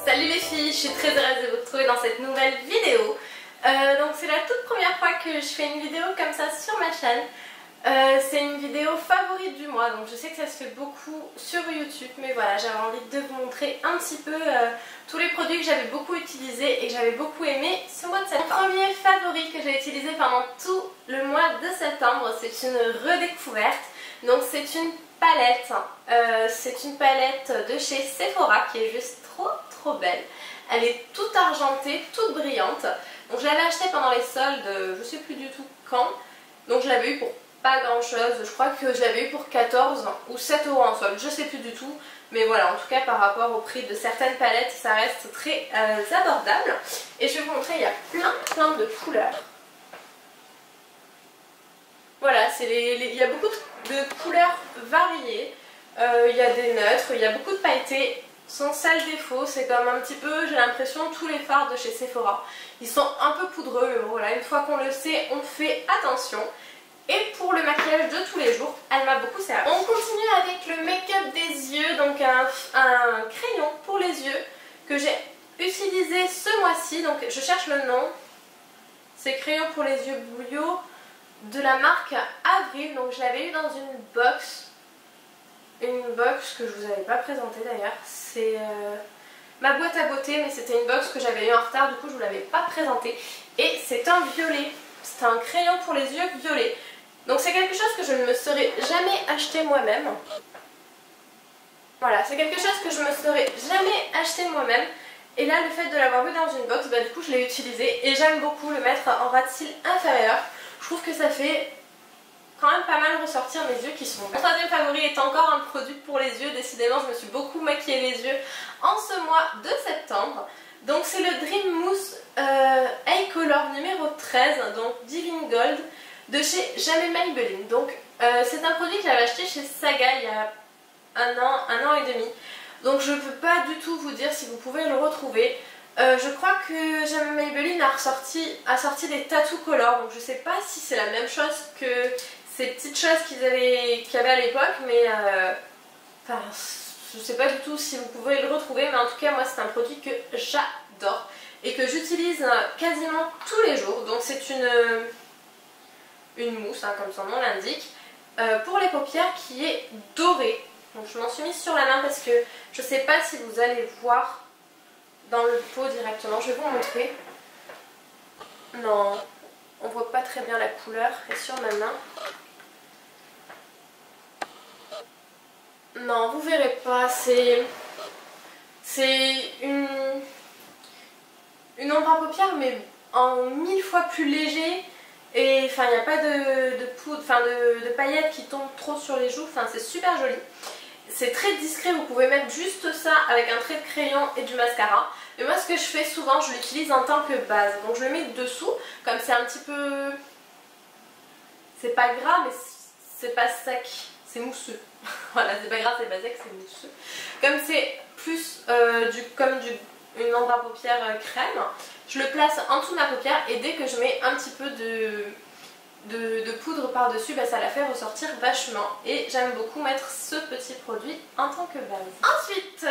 Salut les filles, je suis très heureuse de vous retrouver dans cette nouvelle vidéo. Donc c'est la toute première fois que je fais une vidéo comme ça sur ma chaîne. C'est une vidéo favorite du mois, donc je sais que ça se fait beaucoup sur YouTube, mais voilà, j'avais envie de vous montrer un petit peu tous les produits que j'avais beaucoup utilisés et que j'avais beaucoup aimé ce mois de septembre. Mon premier favori que j'ai utilisé pendant tout le mois de septembre, c'est une redécouverte. Donc c'est une palette, c'est une palette de chez Sephora qui est juste trop belle. Elle est toute argentée, toute brillante. Donc je l'avais achetée pendant les soldes, je sais plus du tout quand. Donc je l'avais eu pour pas grand chose, je crois que je l'avais eu pour 14 ou 7 euros en solde, je sais plus du tout. Mais voilà, en tout cas par rapport au prix de certaines palettes, ça reste très abordable. Et je vais vous montrer, il y a plein de couleurs. Voilà, il y a beaucoup de couleurs variées. Il y a des neutres, il y a beaucoup de pailletés. Son seul défaut, c'est comme un petit peu, j'ai l'impression, tous les fards de chez Sephora. Ils sont un peu poudreux, mais voilà, une fois qu'on le sait, on fait attention. Et pour le maquillage de tous les jours, elle m'a beaucoup servi. On continue avec le make-up des yeux, donc un crayon pour les yeux que j'ai utilisé ce mois-ci. Donc je cherche le nom. C'est crayon pour les yeux bouillot de la marque Avril. Donc je l'avais eu dans une box que je vous avais pas présentée d'ailleurs. C'est ma boîte à beauté, mais c'était une box que j'avais eu en retard, du coup je vous l'avais pas présentée. Et c'est un violet. C'est un crayon pour les yeux violet. Donc c'est quelque chose que je ne me serais jamais acheté moi-même. Voilà, c'est quelque chose que je ne me serais jamais acheté moi-même. Et là, le fait de l'avoir vu dans une box, bah, du coup je l'ai utilisé. Et j'aime beaucoup le mettre en ras de cils inférieur. Je trouve que ça fait quand même pas mal ressortir mes yeux qui sont... Mon troisième favori est encore un produit pour les yeux. Décidément, je me suis beaucoup maquillé les yeux en ce mois de septembre. Donc c'est le Dream Mousse Eye Color numéro 13, donc Divine Gold, de chez Jamais Maybelline. Donc c'est un produit que j'avais acheté chez Saga il y a un an et demi. Donc je ne peux pas du tout vous dire si vous pouvez le retrouver. Je crois que Jamais Maybelline a sorti des Tattoo Color. Donc je ne sais pas si c'est la même chose que ces petites choses qu'il y avait à l'époque. Mais enfin, je ne sais pas du tout si vous pouvez le retrouver. Mais en tout cas moi c'est un produit que j'adore et que j'utilise quasiment tous les jours. Donc c'est une mousse, hein, comme son nom l'indique, pour les paupières qui est dorée. Donc je m'en suis mise sur la main parce que je ne sais pas si vous allez voir dans le pot directement. Je vais vous montrer. Non, on voit pas très bien la couleur et sur ma main. Non, vous verrez pas. C'est une ombre à paupières mais en 1000 fois plus léger. Et enfin, il n'y a pas de poudre, enfin de paillettes qui tombent trop sur les joues. Enfin, c'est super joli. C'est très discret, vous pouvez mettre juste ça avec un trait de crayon et du mascara. Mais moi ce que je fais souvent, je l'utilise en tant que base. Donc je le mets dessous, comme c'est un petit peu... C'est pas gras mais c'est pas sec, c'est mousseux. Voilà, c'est pas gras, c'est pas sec, c'est mousseux. Comme c'est plus une ombre à paupières crème, je le place en dessous de ma paupière et dès que je mets un petit peu de poudre par dessus, bah, ça la fait ressortir vachement et j'aime beaucoup mettre ce petit produit en tant que base. Ensuite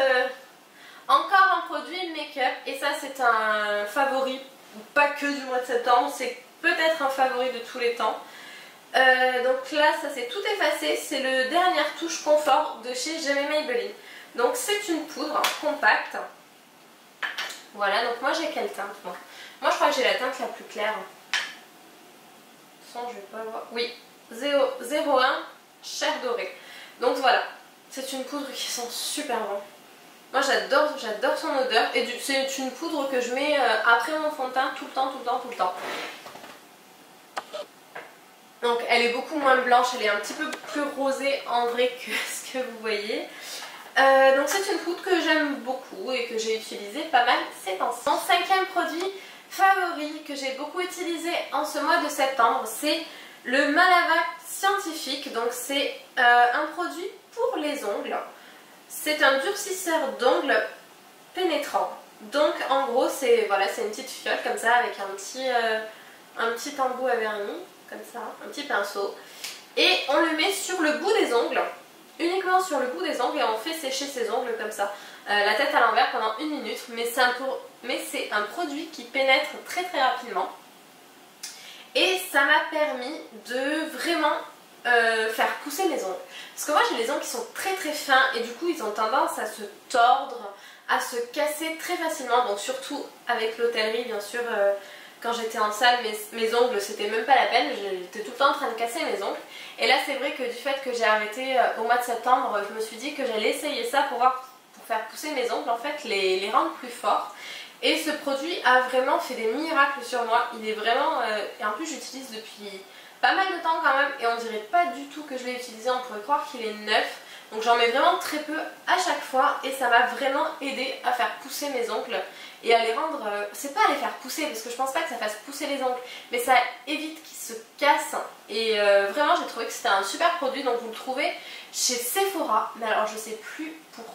encore un produit make-up et ça c'est un favori, pas que du mois de septembre, c'est peut-être un favori de tous les temps. Donc là ça c'est tout effacé, c'est le dernière touche confort de chez Jamais Maybelline. Donc c'est une poudre compacte. Voilà, donc moi j'ai quelle teinte moi je crois que j'ai la teinte la plus claire. Je vais pas voir. Oui, 01 chair dorée. Donc voilà, c'est une poudre qui sent super bon. Moi j'adore son odeur et c'est une poudre que je mets après mon fond de teint tout le temps. Donc elle est beaucoup moins blanche, elle est un petit peu plus rosée en vrai que ce que vous voyez. Donc c'est une poudre que j'aime beaucoup et que j'ai utilisée pas mal ces temps-ci. Mon cinquième produit favori que j'ai beaucoup utilisé en ce mois de septembre, c'est le Malava Scientifique. Donc c'est un produit pour les ongles. C'est un durcisseur d'ongles pénétrant. Donc en gros c'est voilà, c'est une petite fiole comme ça avec un petit embout à vernis, comme ça, un petit pinceau. Et on le met sur le bout des ongles uniquement sur le bout des ongles et on fait sécher ses ongles comme ça, la tête à l'envers pendant 1 minute, mais c'est un produit qui pénètre très très rapidement et ça m'a permis de vraiment faire pousser mes ongles. Parce que moi j'ai les ongles qui sont très très fins et du coup ils ont tendance à se tordre, à se casser très facilement, donc surtout avec l'hôtellerie bien sûr. Quand j'étais en salle, mes ongles, c'était même pas la peine, j'étais tout le temps en train de casser mes ongles. Et là, c'est vrai que du fait que j'ai arrêté au mois de septembre, je me suis dit que j'allais essayer ça pour faire pousser mes ongles, en fait, les rendre plus forts. Et ce produit a vraiment fait des miracles sur moi. Il est vraiment... et en plus, j'utilise depuis pas mal de temps quand même, et on dirait pas du tout que je l'ai utilisé, on pourrait croire qu'il est neuf. Donc j'en mets vraiment très peu à chaque fois et ça m'a vraiment aidé à faire pousser mes ongles et à les rendre, c'est pas à les faire pousser parce que je pense pas que ça fasse pousser les ongles, mais ça évite qu'ils se cassent et vraiment j'ai trouvé que c'était un super produit. Donc vous le trouvez chez Sephora, mais alors je sais plus pour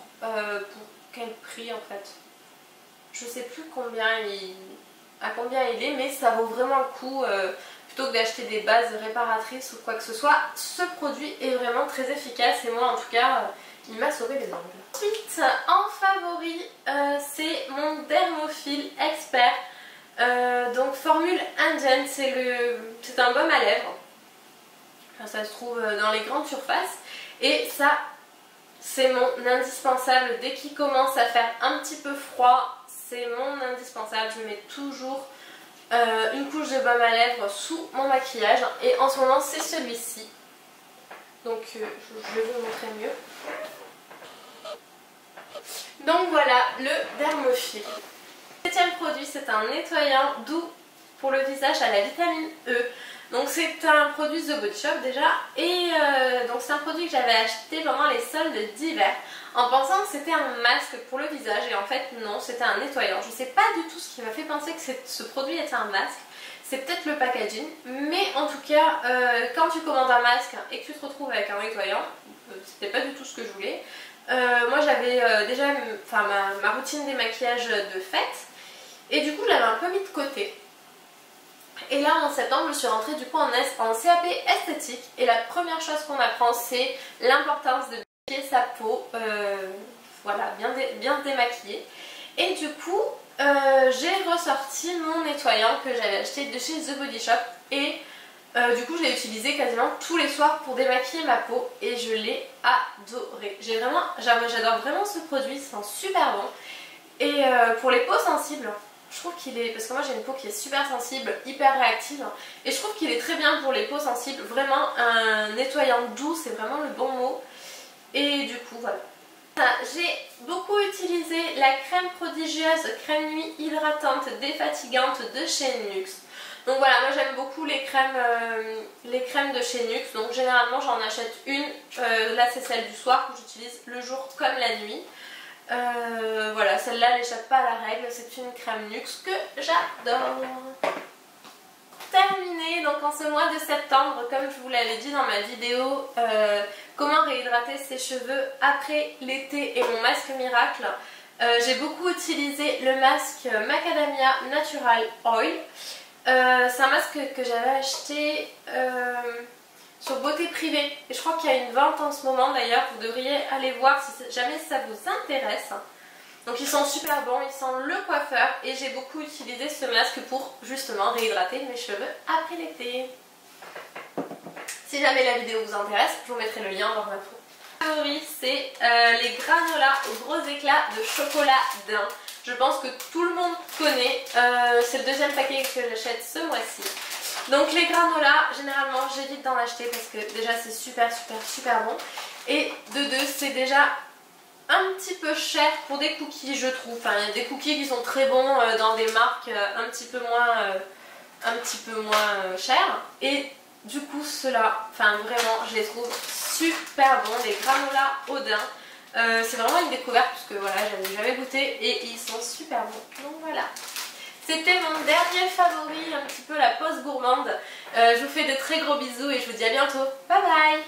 quel prix en fait, je sais plus à combien il est, mais ça vaut vraiment le coup. Plutôt que d'acheter des bases réparatrices ou quoi que ce soit, ce produit est vraiment très efficace et moi en tout cas il m'a sauvé les ongles. Ensuite en favori c'est mon Dermophil Expert, donc formule Indienne, c'est un baume à lèvres, enfin, ça se trouve dans les grandes surfaces et ça c'est mon indispensable dès qu'il commence à faire un petit peu froid, c'est mon indispensable, je mets toujours une couche de baume à lèvres sous mon maquillage et en ce moment c'est celui-ci, donc je vais vous montrer mieux. Donc voilà le Dermophil. Le 7e produit, c'est un nettoyant doux pour le visage à la vitamine E. Donc c'est un produit The Body Shop déjà et donc c'est un produit que j'avais acheté pendant les soldes d'hiver en pensant que c'était un masque pour le visage et en fait non, c'était un nettoyant. Je sais pas du tout ce qui m'a fait penser que ce produit était un masque, c'est peut-être le packaging, mais en tout cas quand tu commandes un masque et que tu te retrouves avec un nettoyant, c'était pas du tout ce que je voulais. Moi j'avais déjà ma routine démaquillage de fête et du coup je l'avais un peu mis de côté. Et là en septembre je suis rentrée du coup en CAP esthétique et la première chose qu'on apprend c'est l'importance de démaquiller sa peau, voilà, bien se démaquiller. Et du coup j'ai ressorti mon nettoyant que j'avais acheté de chez The Body Shop et du coup je l'ai utilisé quasiment tous les soirs pour démaquiller ma peau et je l'ai adoré. J'adore vraiment ce produit, il sent super bon. Et pour les peaux sensibles, je trouve qu'il est, parce que moi j'ai une peau qui est super sensible, hyper réactive, et je trouve qu'il est très bien pour les peaux sensibles, vraiment un nettoyant doux, c'est vraiment le bon mot. Et du coup voilà. J'ai beaucoup utilisé la crème prodigieuse, crème nuit hydratante défatigante de chez NYX. Donc voilà, moi j'aime beaucoup les crèmes de chez NYX, donc généralement j'en achète une, là c'est celle du soir que j'utilise le jour comme la nuit. Voilà, celle-là elle n'échappe pas à la règle, c'est une crème NYX que j'adore. Terminé donc en ce mois de septembre, comme je vous l'avais dit dans ma vidéo comment réhydrater ses cheveux après l'été et mon masque miracle, j'ai beaucoup utilisé le masque Macadamia Natural Oil. C'est un masque que j'avais acheté sur Beauté Privée et je crois qu'il y a une vente en ce moment d'ailleurs, vous devriez aller voir si jamais ça vous intéresse. Donc ils sont super bons, ils sentent le coiffeur et j'ai beaucoup utilisé ce masque pour justement réhydrater mes cheveux après l'été. Si jamais la vidéo vous intéresse, je vous mettrai le lien dans l'info. Favori, c'est les granolas au gros éclat de chocolat daim. Je pense que tout le monde connaît, c'est le deuxième paquet que j'achète ce mois-ci. Donc les granolas, généralement j'évite d'en acheter parce que déjà c'est super bon. Et de deux, c'est déjà un petit peu cher pour des cookies je trouve. Enfin il y a des cookies qui sont très bons dans des marques un petit peu moins chères. Et du coup ceux-là, enfin vraiment je les trouve super bons, les granolas au daim. C'est vraiment une découverte parce que voilà, j'avais jamais goûté et ils sont super bons. Donc voilà. C'était mon dernier favori, un petit peu la pause gourmande. Je vous fais de très gros bisous et je vous dis à bientôt. Bye bye!